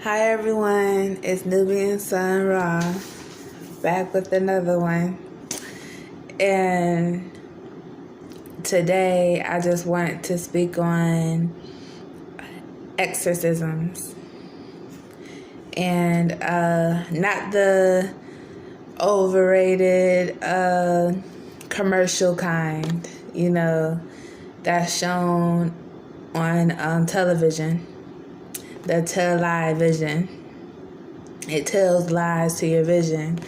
Hi everyone, it's Nubian Sun Ra, back with another one. And today I just wanted to speak on exorcisms. And not the overrated commercial kind, that's shown on television. The television. It tells lies to your vision,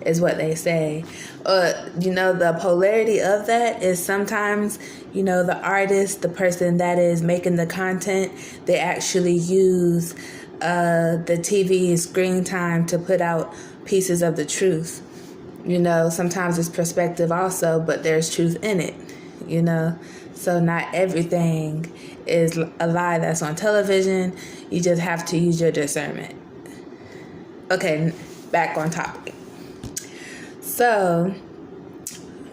is what they say. The polarity of that is sometimes, the artist, the person that is making the content, they actually use the TV screen time to put out pieces of the truth. Sometimes it's perspective also, but there's truth in it, So not everything is a lie that's on television. You just have to use your discernment. Okay, back on topic. So,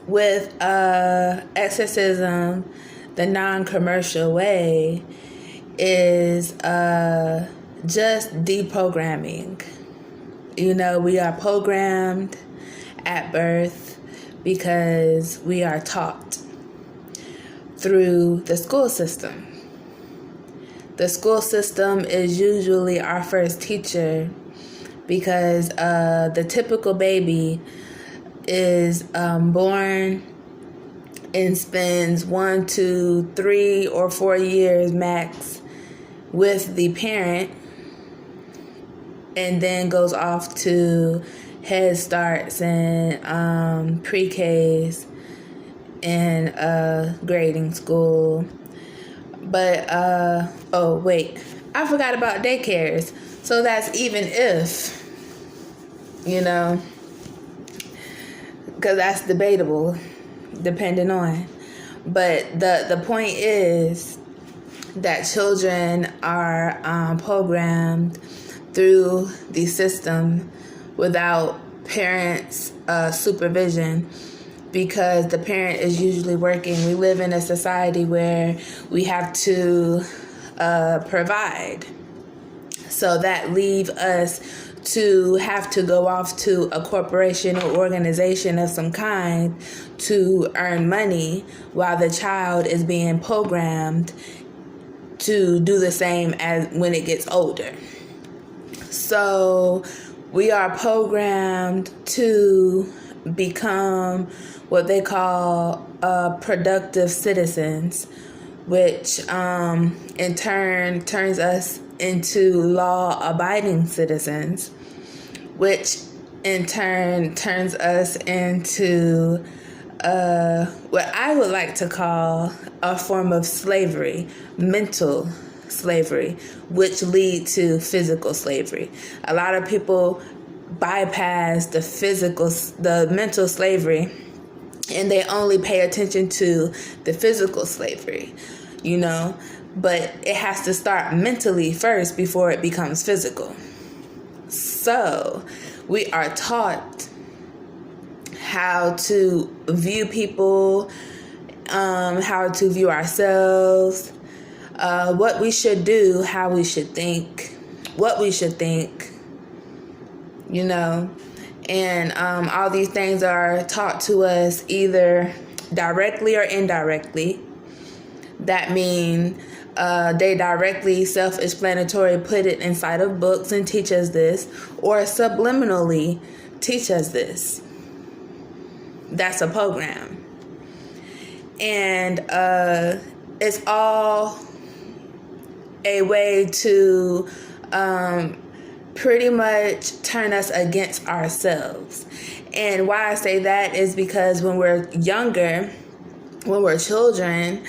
with exorcism, the non-commercial way is just deprogramming. We are programmed at birth because we are taught through the school system. The school system is usually our first teacher because the typical baby is born and spends 1, 2, 3, or 4 years max with the parent, and then goes off to Head Starts and pre-Ks and grading school. But I forgot about daycares. So that's even if, because that's debatable, depending on. But the point is that children are programmed through the system without parents' supervision, because the parent is usually working. We live in a society where we have to provide. So that leaves us to have to go off to a corporation or organization of some kind to earn money while the child is being programmed to do the same as when it gets older. So we are programmed to become what they call productive citizens, which in turn turns us into law-abiding citizens, which in turn turns us into what I would like to call a form of slavery, mental slavery, which lead to physical slavery. A lot of people bypass the mental slavery, and they only pay attention to the physical slavery, but it has to start mentally first before it becomes physical. So we are taught how to view people, how to view ourselves, what we should do, how we should think, what we should think, and all these things are taught to us either directly or indirectly. That means they directly, self-explanatory, put it inside of books and teach us this, or subliminally teach us this. That's a program. And it's all a way to pretty much turn us against ourselves. And why I say that is because when we're younger, when we're children,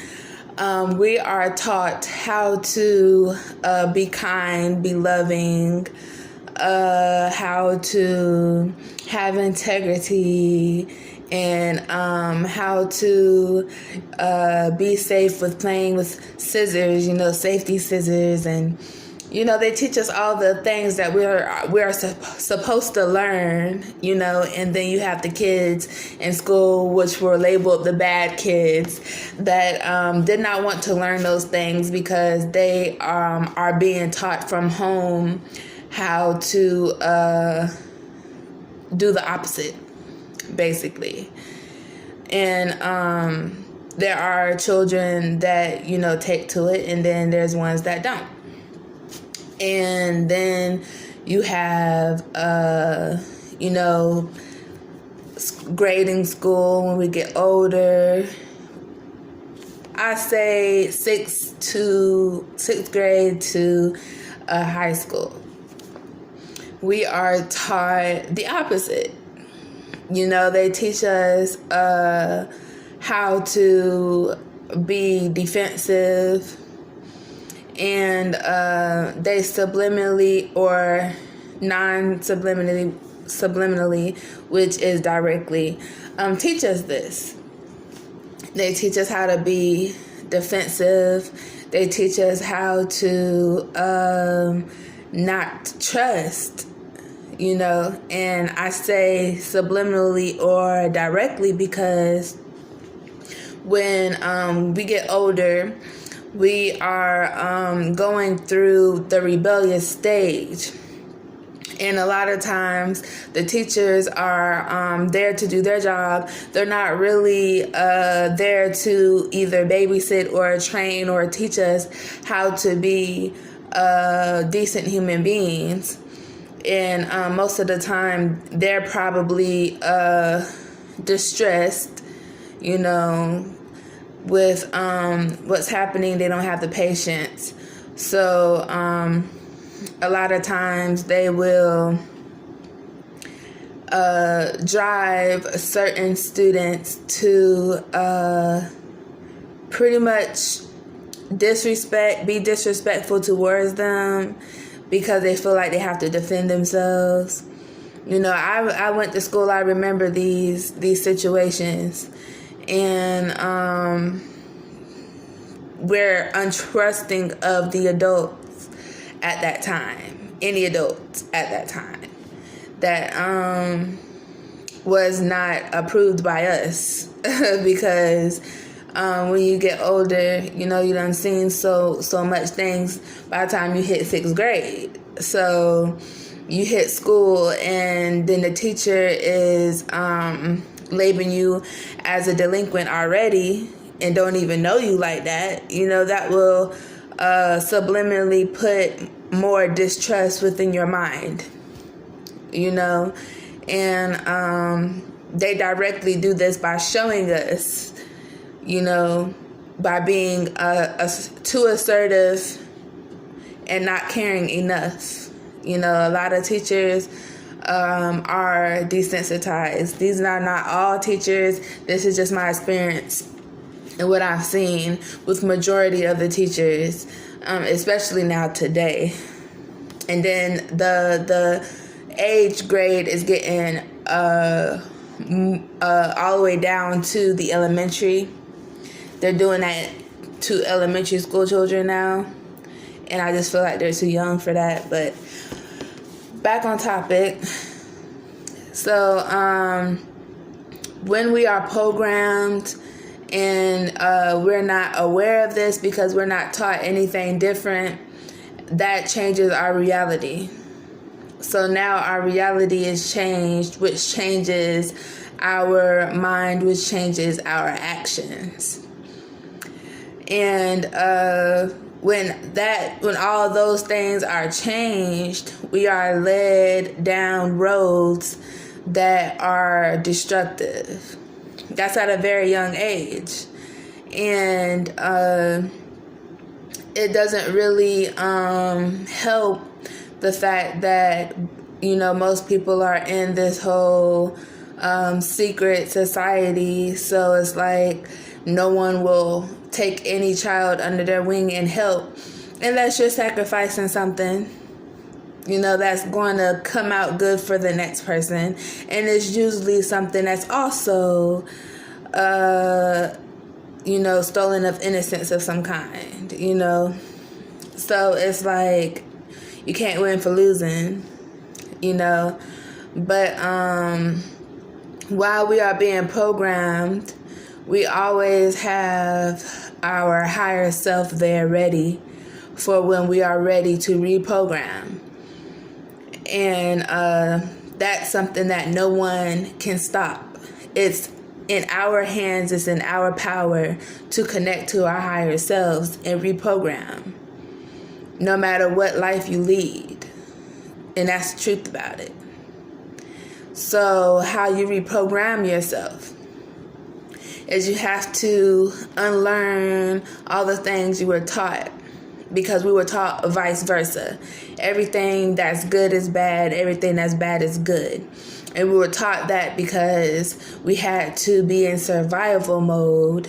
we are taught how to be kind, be loving, how to have integrity, and how to be safe with playing with scissors, safety scissors, and they teach us all the things that we're supposed to learn, and then you have the kids in school which were labeled the bad kids that did not want to learn those things because they are being taught from home how to do the opposite, basically. And there are children that, take to it, and then there's ones that don't. And then you have, grading school when we get older. I say sixth grade to high school. We are taught the opposite. They teach us how to be defensive, and they subliminally or non-subliminally, which is directly, teach us this. They teach us how to be defensive. They teach us how to not trust, and I say subliminally or directly because when we get older, we are going through the rebellious stage. And a lot of times the teachers are there to do their job. They're not really there to either babysit or train or teach us how to be decent human beings. And most of the time they're probably distressed, with what's happening. They don't have the patience. So a lot of times they will drive certain students to pretty much be disrespectful towards them because they feel like they have to defend themselves. I went to school. I remember these situations, and we're untrusting of the adults at that time, any adults at that time that was not approved by us because when you get older, you done seen so much things by the time you hit 6th grade. So you hit school, and then the teacher is labeling you as a delinquent already and don't even know you like that. That will subliminally put more distrust within your mind, and they directly do this by showing us, by being too assertive and not caring enough. A lot of teachers are desensitized. These are not all teachers. This is just my experience and what I've seen with majority of the teachers, especially now today. And then the age grade is getting all the way down to the elementary. They're doing that to elementary school children now, and I just feel like they're too young for that. But back on topic. So when we are programmed and we're not aware of this because we're not taught anything different, that changes our reality. So now our reality is changed, which changes our mind, which changes our actions. And when all those things are changed, we are led down roads that are destructive. That's at a very young age. And it doesn't really help the fact that, most people are in this whole secret society. So it's like no one will take any child under their wing and help unless you're sacrificing something, that's going to come out good for the next person. And it's usually something that's also, stolen of innocence of some kind, So it's like you can't win for losing, But while we are being programmed, we always have our higher self there ready for when we are ready to reprogram. And that's something that no one can stop. It's in our hands, it's in our power to connect to our higher selves and reprogram, no matter what life you lead. And that's the truth about it. So how you reprogram yourself is you have to unlearn all the things you were taught, because we were taught vice versa. Everything that's good is bad, everything that's bad is good. And we were taught that because we had to be in survival mode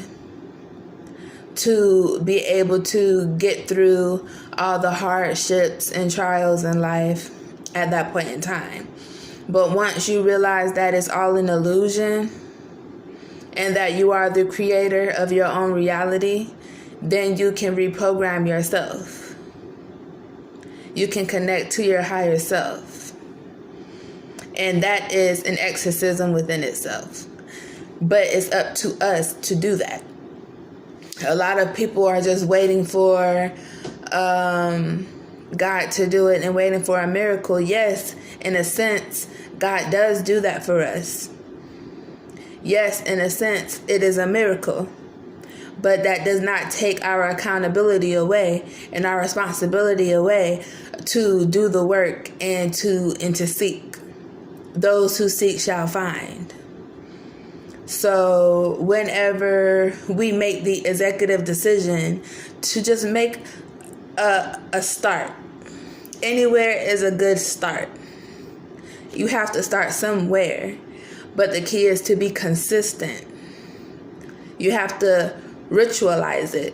to be able to get through all the hardships and trials in life at that point in time. But once you realize that it's all an illusion and that you are the creator of your own reality, then you can reprogram yourself. You can connect to your higher self. And that is an exorcism within itself. But it's up to us to do that. A lot of people are just waiting for God to do it and waiting for a miracle. Yes, in a sense, God does do that for us. Yes, in a sense, it is a miracle. But that does not take our accountability away and our responsibility away to do the work and to seek. Those who seek shall find. So whenever we make the executive decision to just make a start, anywhere is a good start. You have to start somewhere, but the key is to be consistent. You have to ritualize it,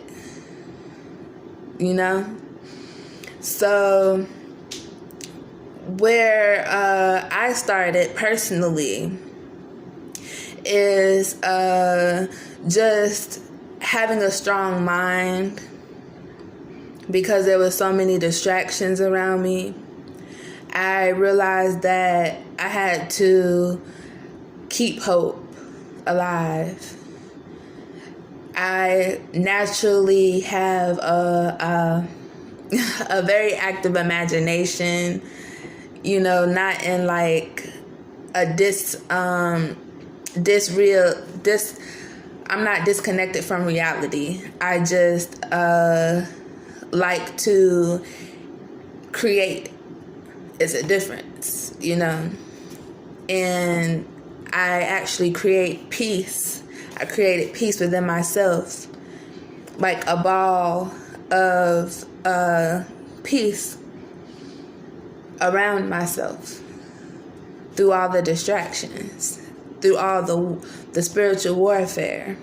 you know? So where I started personally is just having a strong mind, because there were so many distractions around me. I realized that I had to keep hope alive. I naturally have a very active imagination, you know, not in like a I'm not disconnected from reality. I just like to create. It's a difference, you know. And I actually create peace. I created peace within myself, like a ball of peace around myself through all the distractions, through all the spiritual warfare,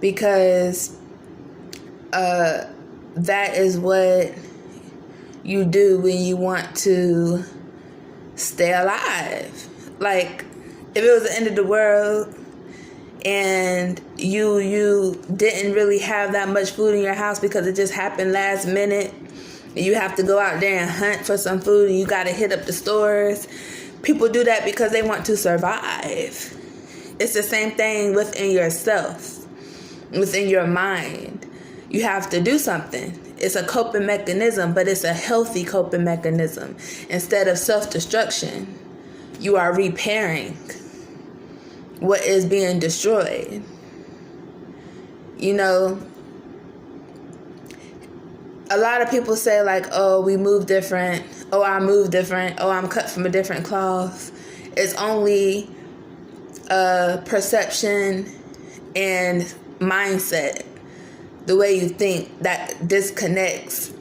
because that is what you do when you want to stay alive. Like, if it was the end of the world and you didn't really have that much food in your house because it just happened last minute, and you have to go out there and hunt for some food and you got to hit up the stores. People do that because they want to survive. It's the same thing within yourself, within your mind. You have to do something. It's a coping mechanism, but it's a healthy coping mechanism. Instead of self-destruction, you are repairing what is being destroyed. You know, a lot of people say like, oh, we move different. Oh, I move different. Oh, I'm cut from a different cloth. It's only perception and mindset, the way you think, that disconnects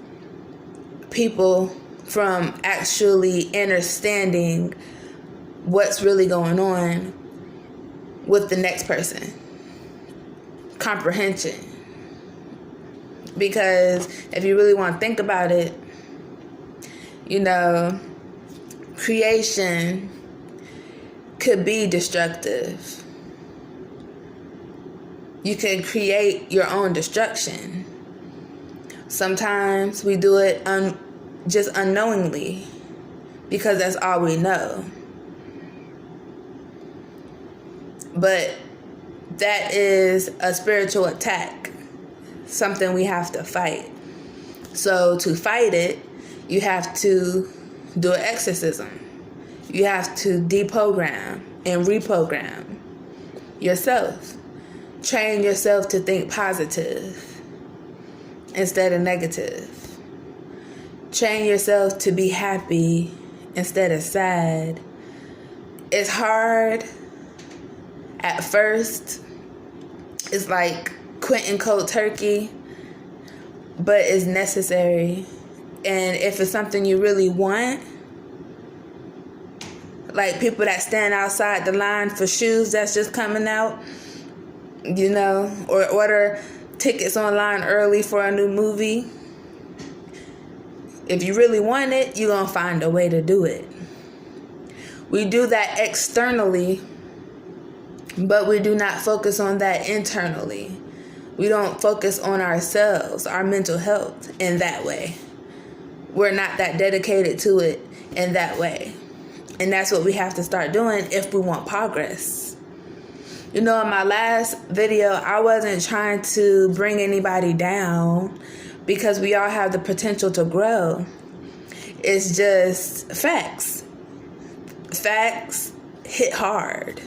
people from actually understanding what's really going on with the next person. Comprehension. Because if you really want to think about it, you know, creation could be destructive. You can create your own destruction. Sometimes we do it just unknowingly because that's all we know. But that is a spiritual attack, something we have to fight. So to fight it, you have to do an exorcism. You have to deprogram and reprogram yourself. Train yourself to think positive instead of negative. Train yourself to be happy instead of sad. It's hard at first. It's like quitting cold turkey, but it's necessary. And if it's something you really want, like people that stand outside the line for shoes that's just coming out, you know, or order tickets online early for a new movie. If you really want it, you're going to find a way to do it. We do that externally, but we do not focus on that internally. We don't focus on ourselves, our mental health in that way. We're not that dedicated to it in that way. And that's what we have to start doing if we want progress. You know, in my last video, I wasn't trying to bring anybody down because we all have the potential to grow. It's just facts. Facts hit hard.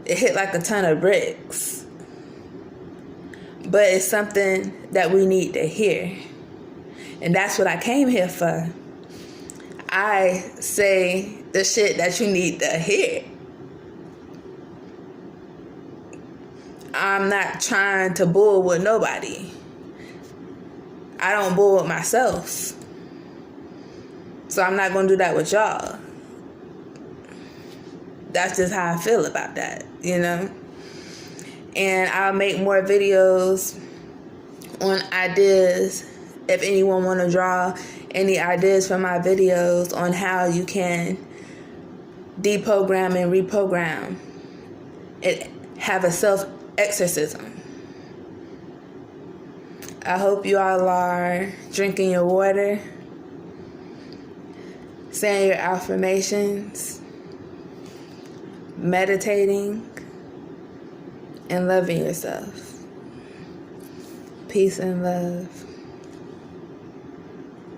It hit like a ton of bricks. But it's something that we need to hear. And that's what I came here for. I say the shit that you need to hear. I'm not trying to bull with nobody. I don't bull with myself. So I'm not going to do that with y'all. That's just how I feel about that, you know? And I'll make more videos on ideas. If anyone want to draw any ideas from my videos on how you can deprogram and reprogram and have a self-exorcism. I hope you all are drinking your water, saying your affirmations, meditating, and loving yourself. Peace and love.